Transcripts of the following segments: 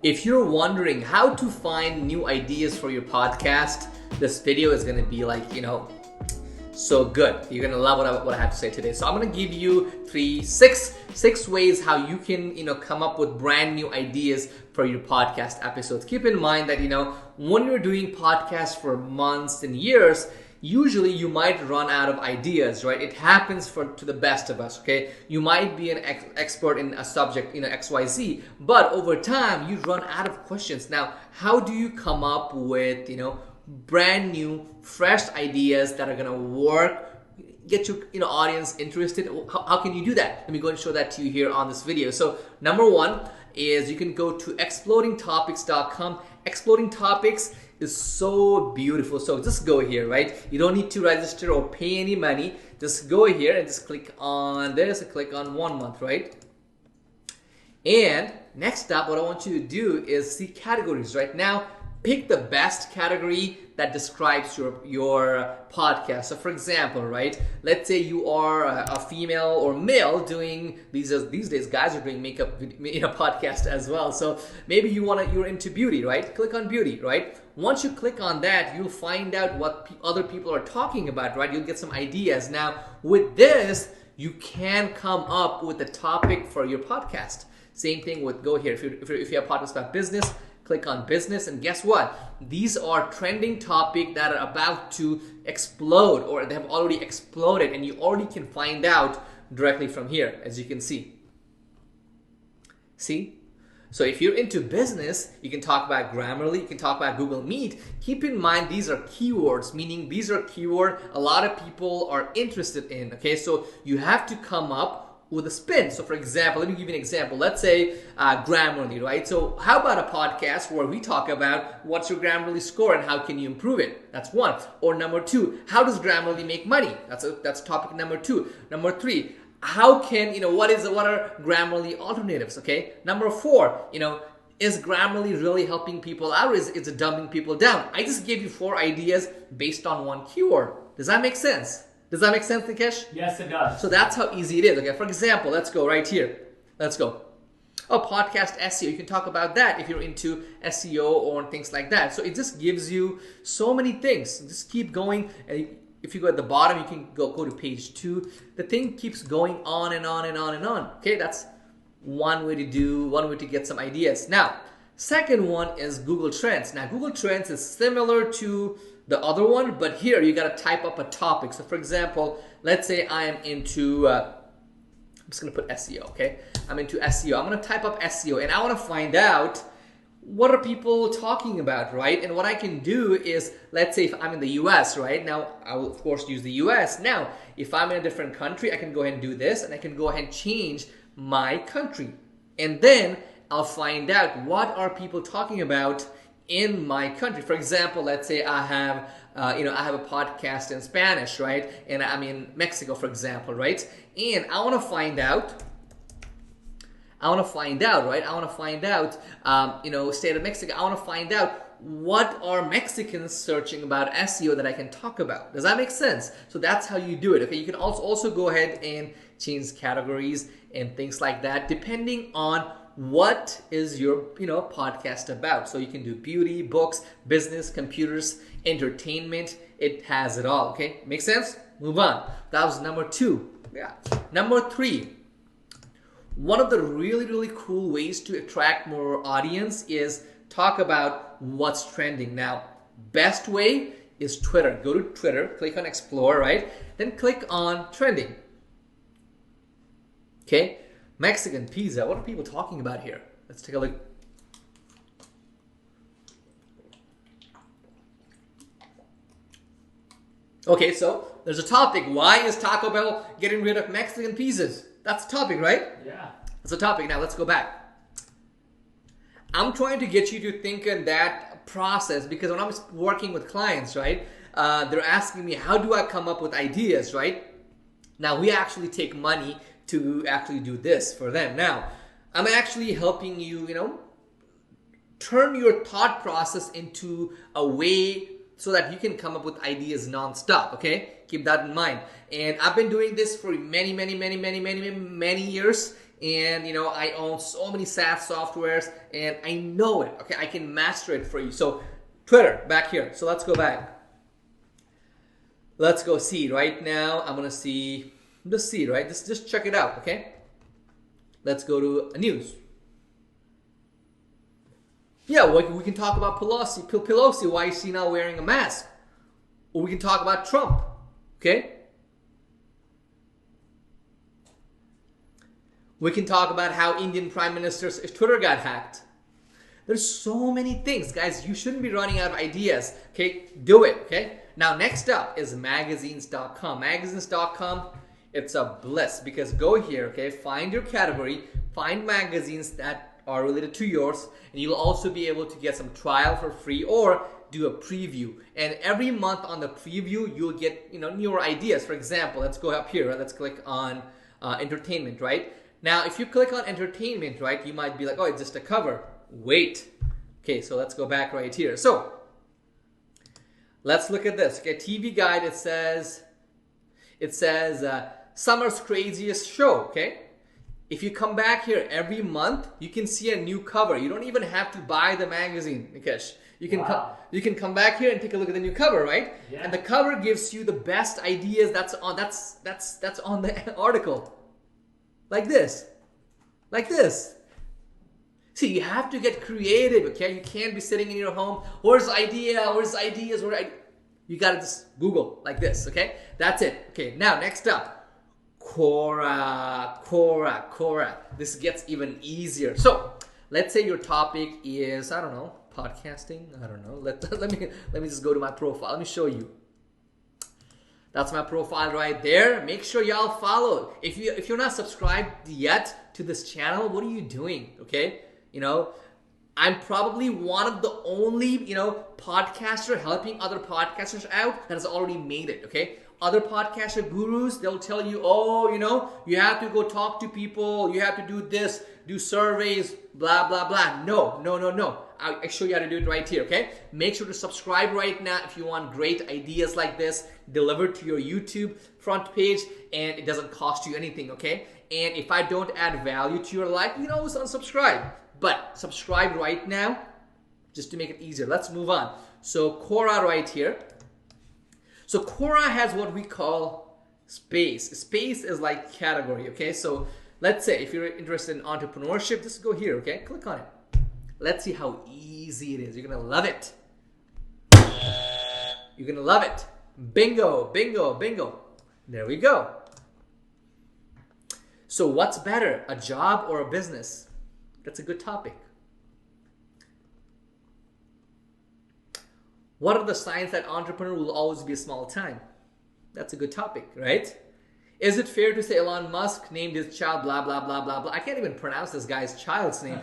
If you're wondering how to find new ideas for your podcast, this video is going to be like, so good. You're going to love what I have to say today. So I'm going to give you six ways how you can, come up with brand new ideas for your podcast episodes. Keep in mind that, when you're doing podcasts for months and years, usually you might run out of ideas, right? It happens to the best of us, okay? You might be an expert in a subject, XYZ, but over time you run out of questions. Now, how do you come up with, brand new, fresh ideas that are gonna work, get your audience interested? How can you do that? Let me go and show that to you here on this video. So number one is you can go to explodingtopics.com. Exploding Topics is so beautiful. So just go here, right? You don't need to register or pay any money. Just go here and just click on this and click on 1 month, right? And next up, what I want you to do is see categories. Right now, pick the best category that describes your podcast. So for example, right, let's say you are a female or male doing these days guys are doing makeup podcast as well. So maybe you're into beauty, right? Click on beauty, right? Once you click on that, you'll find out what other people are talking about, right? You'll get some ideas. Now with this, you can come up with a topic for your podcast. Same thing with go here. If you have podcasts about business, click on business, and guess what? These are trending topics that are about to explode, or they have already exploded, and you already can find out directly from here, as you can see. See? So if you're into business, you can talk about Grammarly, you can talk about Google Meet. Keep in mind these are keywords, meaning these are keywords a lot of people are interested in, okay? So you have to come up with a spin. So for example, let me give you an example. Let's say Grammarly, right? So how about a podcast where we talk about what's your Grammarly score and how can you improve it? That's one. Or number two, how does Grammarly make money? That's topic number two. Number three, how can, what are Grammarly alternatives, okay? Number four, is Grammarly really helping people out, or is it dumbing people down? I just gave you 4 ideas based on one keyword. Does that make sense? Does that make sense, Nikesh? Yes, it does. So that's how easy it is. Okay, for example, let's go right here. Let's go. Oh, podcast SEO. You can talk about that if you're into SEO or things like that. So it just gives you so many things. Just keep going. And if you go at the bottom, you can go to page 2. The thing keeps going on and on and on and on. Okay, that's one way to get some ideas. Now, second one is Google Trends. Now, Google Trends is similar to the other one, but here you got to type up a topic. So for example, let's say I am into, I'm just going to put SEO, okay? I'm into SEO. I'm going to type up SEO, and I want to find out what are people talking about, right? And what I can do is, let's say if I'm in the US, right? Now, I will of course use the US. Now, if I'm in a different country, I can go ahead and do this, and I can go ahead and change my country. And then I'll find out what are people talking about in my country. For example, let's say I have I have a podcast in Spanish, right? And I'm in Mexico, for example, right? And I want to find out, state of Mexico. I want to find out what are Mexicans searching about SEO that I can talk about. Does that make sense? So that's how you do it, okay? You can also go ahead and change categories and things like that, depending on what is your podcast about. So you can do beauty, books, business, computers, entertainment. It has it all. Okay, make sense? Move on. That was number 2. Yeah. Number 3. One of the really cool ways to attract more audience is talk about what's trending. Now, best way is Twitter. Go to Twitter, click on Explore, right? Then click on Trending. Okay. Mexican pizza. What are people talking about here? Let's take a look. Okay, so there's a topic. Why is Taco Bell getting rid of Mexican pizzas? That's the topic, right? Yeah. That's the topic. Now let's go back. I'm trying to get you to think in that process, because when I'm working with clients, right, they're asking me, how do I come up with ideas, right? Now, we actually take money to actually do this for them. Now, I'm actually helping you, turn your thought process into a way so that you can come up with ideas non-stop, okay? Keep that in mind. And I've been doing this for many years, and I own so many SaaS softwares, and I know it. Okay, I can master it for you. So Twitter, back here. So let's go back. Let's go see. Right now, I'm gonna see the seed, right? Just check it out, okay? Let's go to news. Yeah, we can talk about Pelosi, why is she not wearing a mask? Or we can talk about Trump, okay? We can talk about how Indian Prime Minister's Twitter got hacked. There's so many things, guys. You shouldn't be running out of ideas, okay? Do it, okay? Now, next up is magazines.com. Magazines.com, it's a bliss because go here, okay? Find your category, find magazines that are related to yours, and you'll also be able to get some trial for free or do a preview. And every month on the preview, you'll get newer ideas. For example, let's go up here. Right? Let's click on entertainment, right? Now, if you click on entertainment, right, you might be like, oh, it's just a cover. Wait. Okay, so let's go back right here. So let's look at this. Okay, TV Guide, it says summer's craziest show, okay? If you come back here every month, you can see a new cover. You don't even have to buy the magazine, Nikesh. You can come back here and take a look at the new cover, right? Yeah. And the cover gives you the best ideas that's on the article. Like this. See, you have to get creative, okay? You can't be sitting in your home. Where's ideas? You gotta just Google like this, okay? That's it. Okay, now next up. Quora. This gets even easier. So, let's say your topic is, I don't know, podcasting. I don't know. Let me just go to my profile. Let me show you. That's my profile right there. Make sure y'all follow. If you're not subscribed yet to this channel, what are you doing? Okay? I'm probably one of the only, podcaster helping other podcasters out that has already made it, okay? Other podcaster gurus, they'll tell you, oh, you have to go talk to people, you have to do this, do surveys, blah, blah, blah. No. I'll show you how to do it right here, okay? Make sure to subscribe right now if you want great ideas like this delivered to your YouTube front page, and it doesn't cost you anything, okay? And if I don't add value to your life, you can always unsubscribe. But subscribe right now just to make it easier. Let's move on. So Quora right here. So Quora has what we call space. Space is like category, okay? So let's say if you're interested in entrepreneurship, just go here, okay? Click on it. Let's see how easy it is. You're gonna love it. You're gonna love it. Bingo. There we go. So what's better, a job or a business? That's a good topic. What are the signs that entrepreneur will always be a small time? That's a good topic, right? Is it fair to say Elon Musk named his child blah, blah, blah, blah, blah? I can't even pronounce this guy's child's name.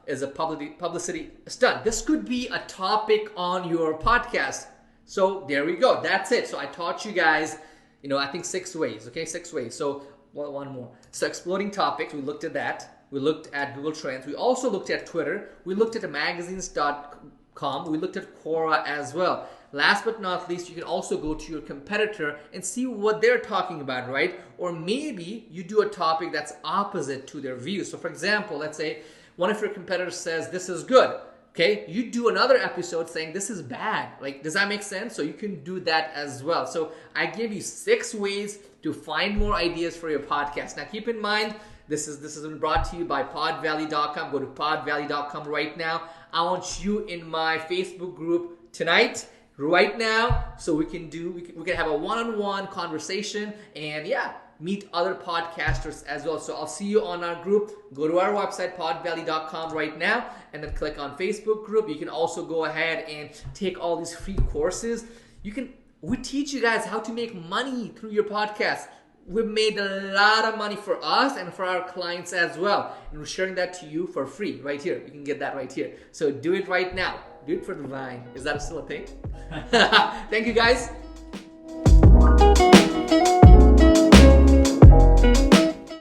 Is a publicity stunt. This could be a topic on your podcast. So there we go. That's it. So I taught you guys, I think 6 ways. Okay, 6 ways. So one more. So exploding topics, we looked at that. We looked at Google Trends. We also looked at Twitter. We looked at magazines.com. We looked at Quora as well. Last but not least, you can also go to your competitor and see what they're talking about, right? Or maybe you do a topic that's opposite to their views. So for example, let's say one of your competitors says this is good. Okay, you do another episode saying this is bad. Like, does that make sense? So you can do that as well. So I give you 6 ways to find more ideas for your podcast. Now keep in mind, this has been brought to you by podvalley.com. Go to podvalley.com right now. I want you in my Facebook group tonight, right now, so we can have a one-on-one conversation and meet other podcasters as well. So I'll see you on our group. Go to our website, podvalley.com right now, and then click on Facebook group. You can also go ahead and take all these free courses. We teach you guys how to make money through your podcast. We've made a lot of money for us and for our clients as well. And we're sharing that to you for free right here. You can get that right here. So do it right now. Do it for the Vine. Is that still a thing? Thank you guys.